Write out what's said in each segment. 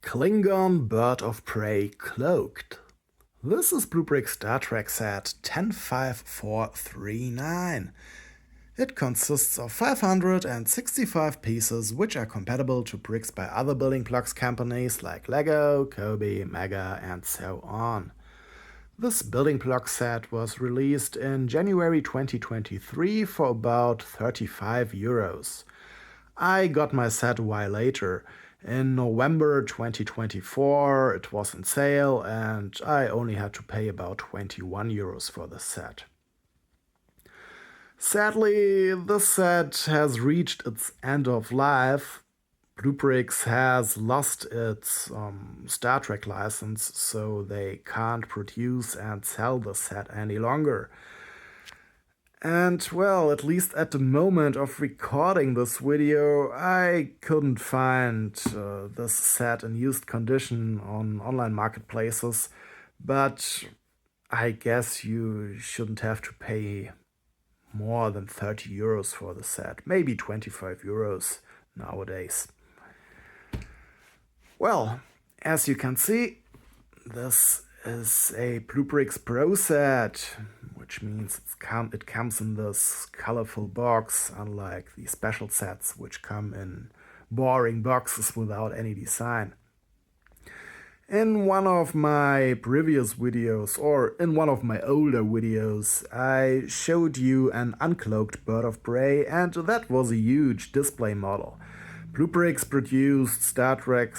Klingon Bird of Prey Cloaked. This is BlueBrixx Star Trek set 105439. It consists of 565 pieces which are compatible to bricks by other building blocks companies like Lego, Kobe, Mega and so on. This building block set was released in January 2023 for about 35 euros. I got my set a while later. In November 2024 it was on sale and I only had to pay about 21 euros for the set. Sadly, this set has reached its end of life. BlueBrixx has lost its Star Trek license, so they can't produce and sell the set any longer. And well, at least at the moment of recording this video, I couldn't find this set in used condition on online marketplaces, but I guess you shouldn't have to pay more than 30 euros for the set, maybe 25 euros nowadays. Well, as you can see, this is a BlueBrixx Pro set, which means it comes in this colorful box, unlike the special sets which come in boring boxes without any design. In one of my previous videos, or in one of my older videos, I showed you an uncloaked bird of prey, and that was a huge display model. BlueBrixx produced Star Trek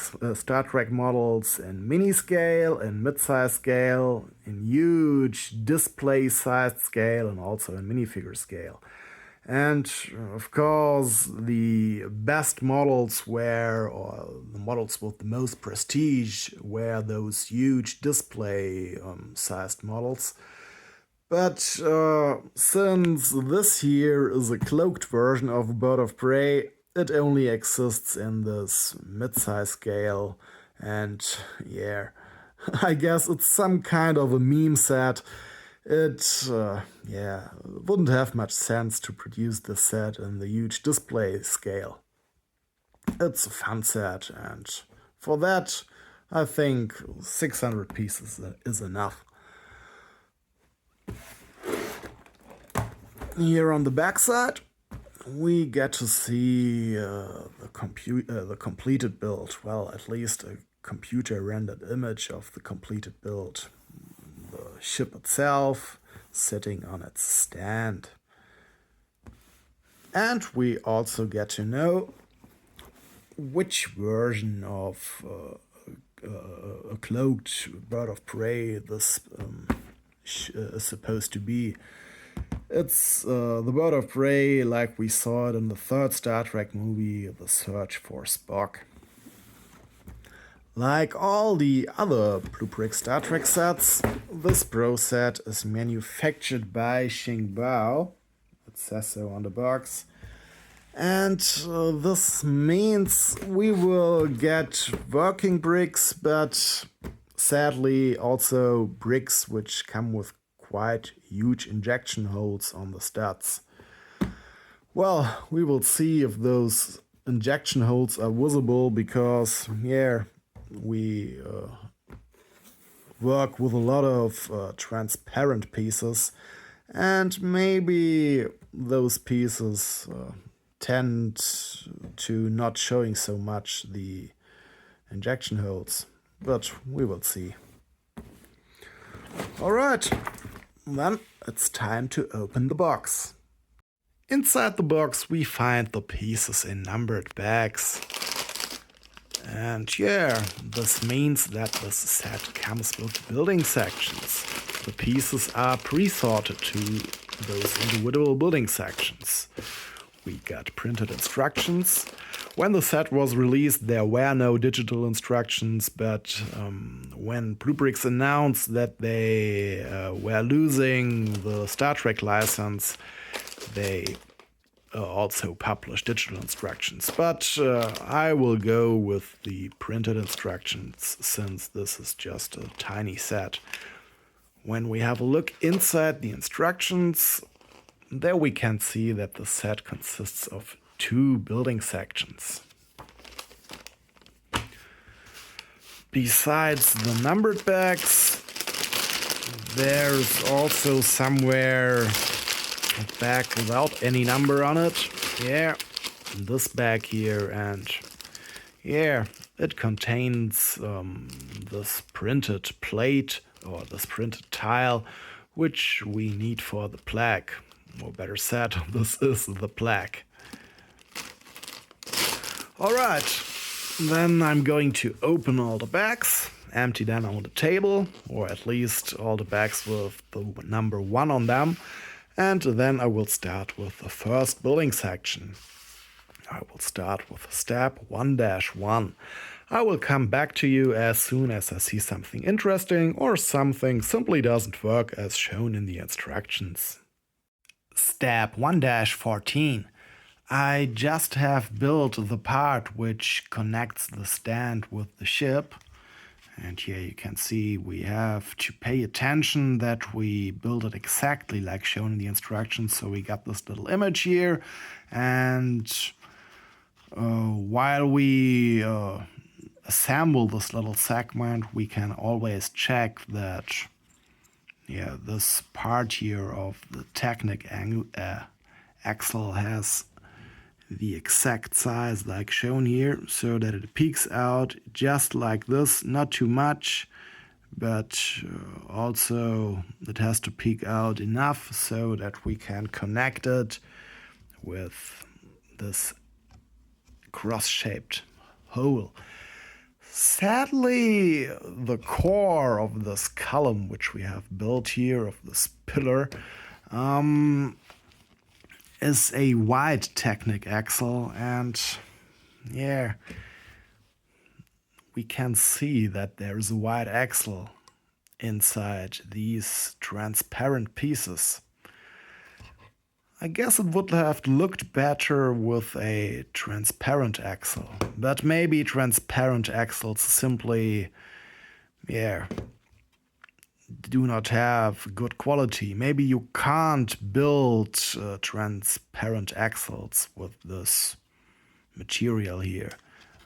models in mini scale, in mid-size scale, in huge display-sized scale, and also in minifigure scale. And of course, the best models were, or the models with the most prestige, were those huge display-sized models. But since this here is a cloaked version of Bird of Prey, it only exists in this mid-size scale, and yeah, I guess it's some kind of a meme set. It wouldn't have much sense to produce this set in the huge display scale. It's a fun set, and for that I think 600 pieces is enough. Here on the back side we get to see the completed build, well, at least a computer rendered image of the completed build. The ship itself sitting on its stand. And we also get to know which version of a cloaked bird of prey this is supposed to be. It's the bird of prey like we saw it in the third Star Trek movie, The Search for Spock. Like all the other BlueBrixx Star Trek sets, this Pro set is manufactured by Xingbao. It says so on the box. And this means we will get working bricks, but sadly also bricks which come with quite huge injection holes on the studs. Well, we will see if those injection holes are visible, because we work with a lot of transparent pieces, and maybe those pieces tend to not showing so much the injection holes, but we will see. Alright, then it's time to open the box. Inside the box we find the pieces in numbered bags. And this means that this set comes with building sections. The pieces are pre-sorted to those individual building sections. We got printed instructions. When the set was released there were no digital instructions, but when BlueBrixx announced that they were losing the Star Trek license, they also published digital instructions, but I will go with the printed instructions since this is just a tiny set. When we have a look inside the instructions, there we can see that the set consists of 2 building sections. Besides the numbered bags, there's also somewhere a bag without any number on it. Yeah, this bag here, and yeah, it contains this printed plate or this printed tile, which we need for the plaque. Or better said, this is the plaque. Alright, then I'm going to open all the bags, empty them on the table, or at least all the bags with the number 1 on them, and then I will start with the first building section. I will start with step 1-1. I will come back to you as soon as I see something interesting or something simply doesn't work as shown in the instructions. Step 1-14. I just have built the part which connects the stand with the ship. And here you can see we have to pay attention that we build it exactly like shown in the instructions. So we got this little image here, and while we assemble this little segment, we can always check that this part here of the Technic axle has the exact size like shown here, so that it peeks out just like this, not too much, but also it has to peek out enough so that we can connect it with this cross-shaped hole. Sadly, the core of this column which we have built here, of this pillar, is a wide Technic axle, and yeah, we can see that there is a wide axle inside these transparent pieces. I guess it would have looked better with a transparent axle, but maybe transparent axles simply, do not have good quality. Maybe you can't build transparent axles with this material here.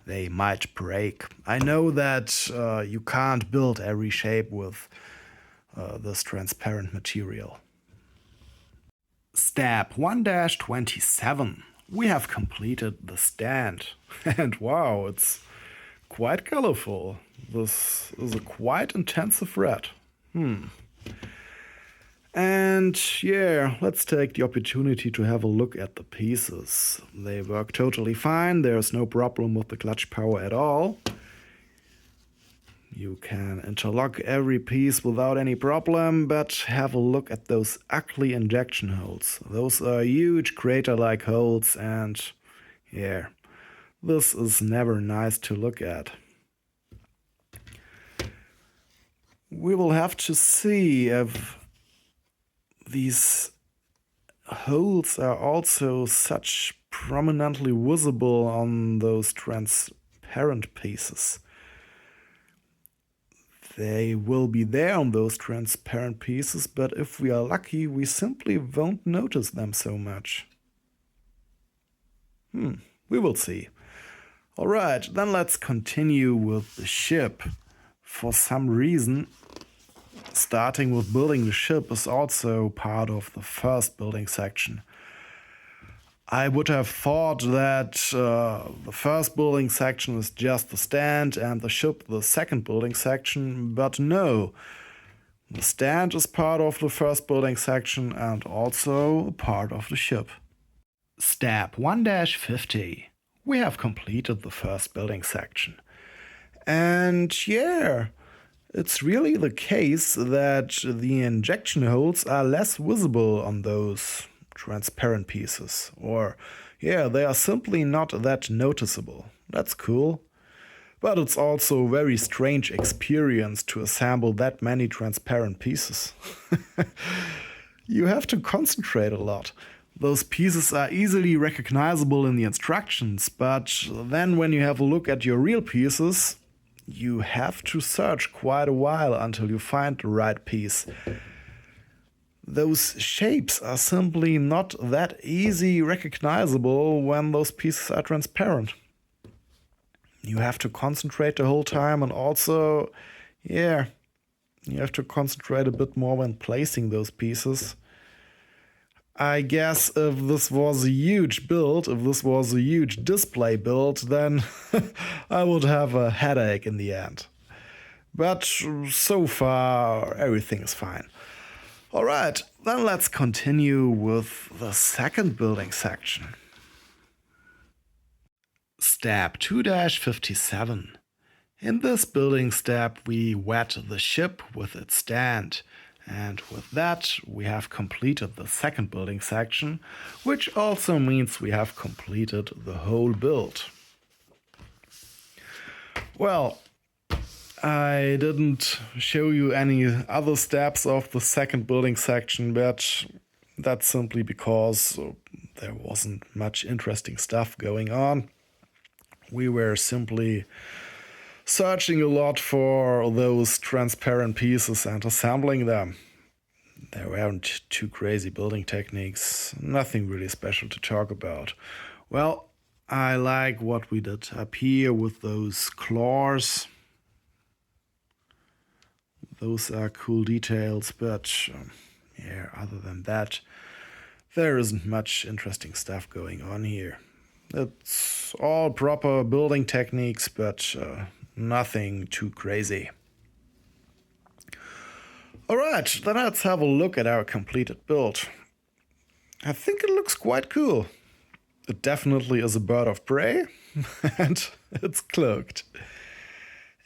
They might break. I know that you can't build every shape with this transparent material. Step 1-27. We have completed the stand. And wow, it's quite colorful. This is a quite intensive red. And yeah, let's take the opportunity to have a look at the pieces. They work totally fine. There's no problem with the clutch power at all. You can interlock every piece without any problem, but have a look at those ugly injection holes. Those are huge crater-like holes, and yeah, this is never nice to look at. We will have to see if these holes are also such prominently visible on those transparent pieces. They will be there on those transparent pieces, but if we are lucky, we simply won't notice them so much. We will see. Alright, then let's continue with the ship. For some reason, starting with building the ship is also part of the first building section. I would have thought that the first building section is just the stand and the ship the second building section, but no. The stand is part of the first building section and also part of the ship. Step 1-50. We have completed the first building section. And yeah, it's really the case that the injection holes are less visible on those transparent pieces, or they are simply not that noticeable. That's cool. But it's also a very strange experience to assemble that many transparent pieces. You have to concentrate a lot. Those pieces are easily recognizable in the instructions, but then when you have a look at your real pieces, you have to search quite a while until you find the right piece. Those shapes are simply not that easy recognizable when those pieces are transparent. you have to concentrate the whole time, and also, yeah, you have to concentrate a bit more when placing those pieces. I guess if this was a huge build, if this was a huge display build, then I would have a headache in the end. But so far, everything is fine. Alright, then let's continue with the second building section. Step 2-57. In this building step, we wet the ship with its stand. And with that, we have completed the second building section, which also means we have completed the whole build. Well, I didn't show you any other steps of the second building section, but that's simply because there wasn't much interesting stuff going on. We were simply searching a lot for those transparent pieces and assembling them. There weren't too crazy building techniques, nothing really special to talk about. Well, I like what we did up here with those claws. Those are cool details, but yeah, other than that, there isn't much interesting stuff going on here. It's all proper building techniques, but nothing too crazy. Alright, then let's have a look at our completed build. I think it looks quite cool. It definitely is a bird of prey, and it's cloaked.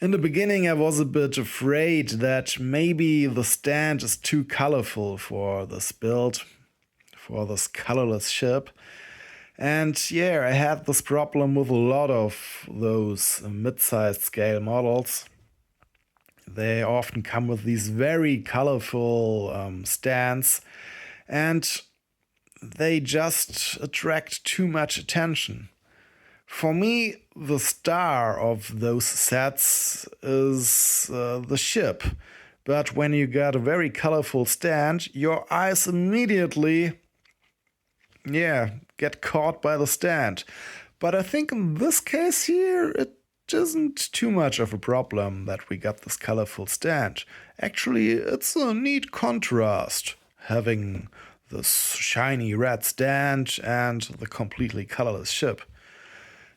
In the beginning I was a bit afraid that maybe the stand is too colorful for this build, for this colorless ship. And yeah, I had this problem with a lot of those mid-sized scale models. They often come with these very colorful stands, and they just attract too much attention. For me, the star of those sets is the ship. But when you got a very colorful stand, your eyes immediately, get caught by the stand. But I think in this case here, it isn't too much of a problem that we got this colorful stand. Actually, it's a neat contrast, having this shiny red stand and the completely colorless ship.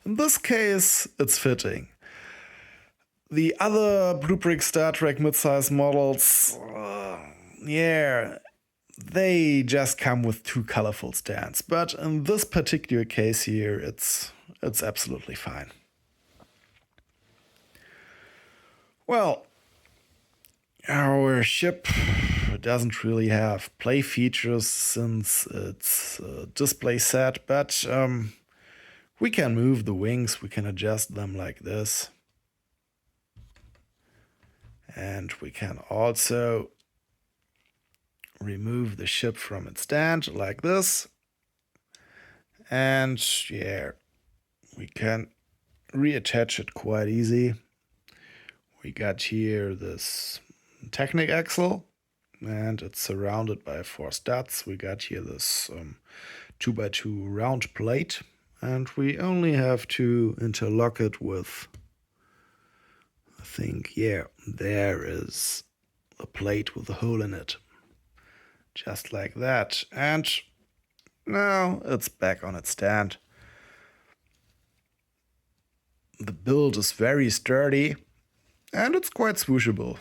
In this case, it's fitting. The other BlueBrixx Star Trek midsize models, they just come with two colorful stands. But in this particular case here, it's absolutely fine. Well, our ship doesn't really have play features since it's a display set, but we can move the wings, we can adjust them like this. And we can also remove the ship from its stand like this. And we can reattach it quite easy. We got here this Technic axle, and it's surrounded by 4 studs. We got here this 2x2 round plate, and we only have to interlock it with, I think, there is a plate with a hole in it. Just like that. And now it's back on its stand. The build is very sturdy, and it's quite swooshable.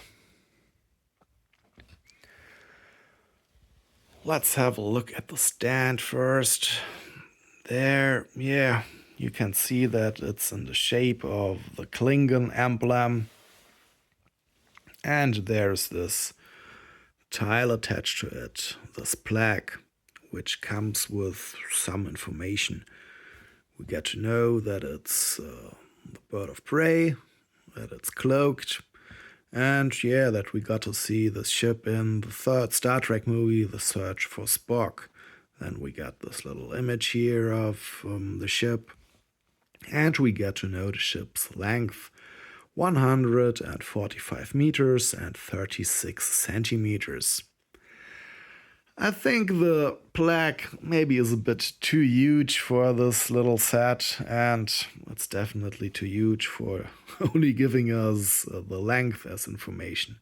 Let's have a look at the stand first. There, you can see that it's in the shape of the Klingon emblem. And there's this tile attached to it, this plaque, which comes with some information. We get to know that it's the bird of prey, that it's cloaked, and that we got to see the ship in the 3rd Star Trek movie, The Search for Spock. Then we got this little image here of the ship, and we get to know the ship's length, 145 meters and 36 centimeters. I think the plaque maybe is a bit too huge for this little set, and it's definitely too huge for only giving us the length as information.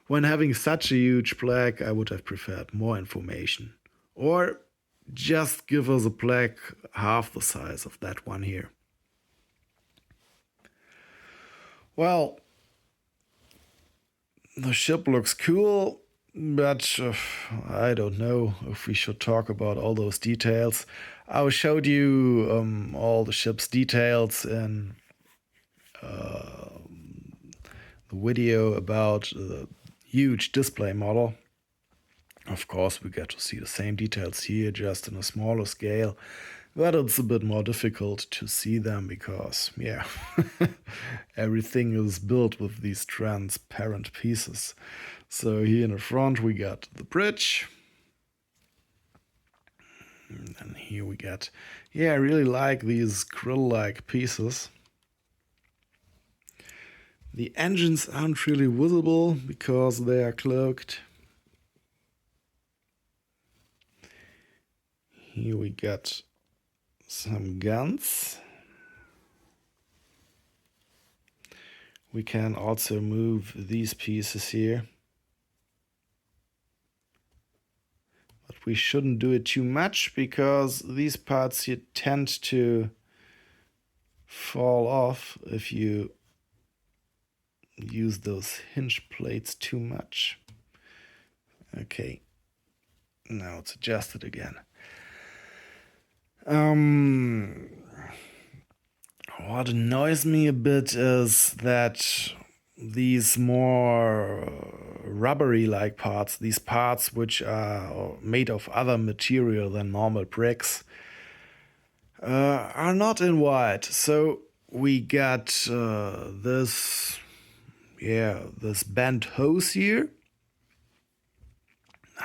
When having such a huge plaque, I would have preferred more information. Or just give us a plaque half the size of that one here. Well, the ship looks cool, but I don't know if we should talk about all those details. I showed you all the ship's details in the video about the huge display model. Of course, we get to see the same details here, just in a smaller scale, but it's a bit more difficult to see them because, yeah, everything is built with these transparent pieces. So here in the front we got the bridge. And here we get, yeah, I really like these grill-like pieces. The engines aren't really visible because they are cloaked. Here we got some guns. We can also move these pieces here. But we shouldn't do it too much because these parts here tend to fall off if you use those hinge plates too much. Okay, now it's adjusted again. What annoys me a bit is that these more rubbery-like parts, these parts which are made of other material than normal bricks, are not in white. So we got this bent hose here.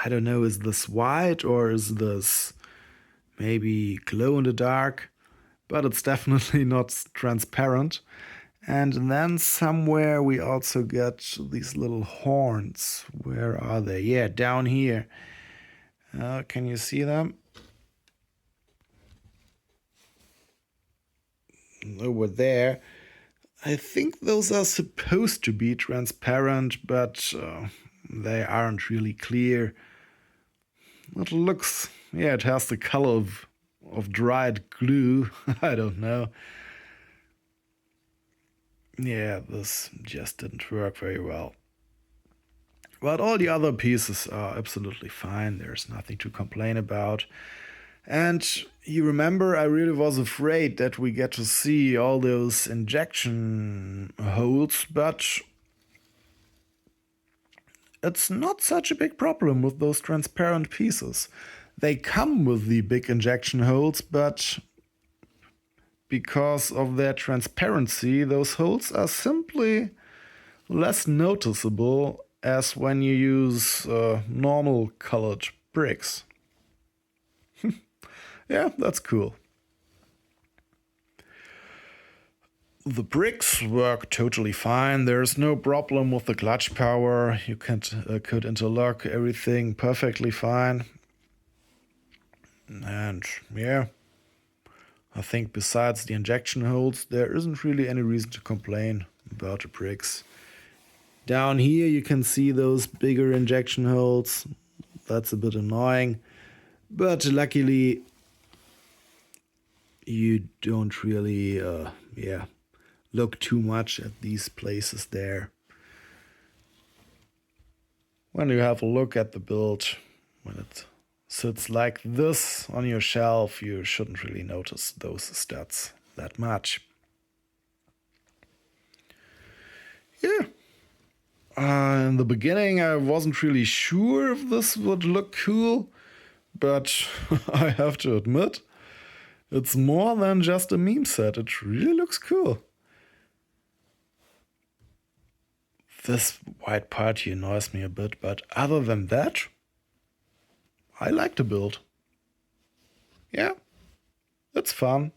I don't know, is this white or is this maybe glow in the dark? But it's definitely not transparent. And then somewhere we also get these little horns. Where are they? Yeah, down here. Can you see them? Over there. I think those are supposed to be transparent, but they aren't really clear. It looks, yeah, it has the color of dried glue. I don't know. Yeah, this just didn't work very well. But all the other pieces are absolutely fine. There's nothing to complain about. And you remember, I really was afraid that we get to see all those injection holes, but it's not such a big problem with those transparent pieces. They come with the big injection holes, but because of their transparency, those holes are simply less noticeable as when you use normal colored bricks. Yeah, that's cool. The bricks work totally fine. There's no problem with the clutch power. You could interlock everything perfectly fine. And yeah, I think besides the injection holes, there isn't really any reason to complain about the bricks. Down here you can see those bigger injection holes. That's a bit annoying. But luckily, you don't really look too much at these places there. When you have a look at the build, when it sits like this on your shelf, you shouldn't really notice those stats that much. Yeah. In the beginning, I wasn't really sure if this would look cool, but I have to admit, it's more than just a meme set. It really looks cool. This white part here annoys me a bit, but other than that, I like the build. Yeah, it's fun.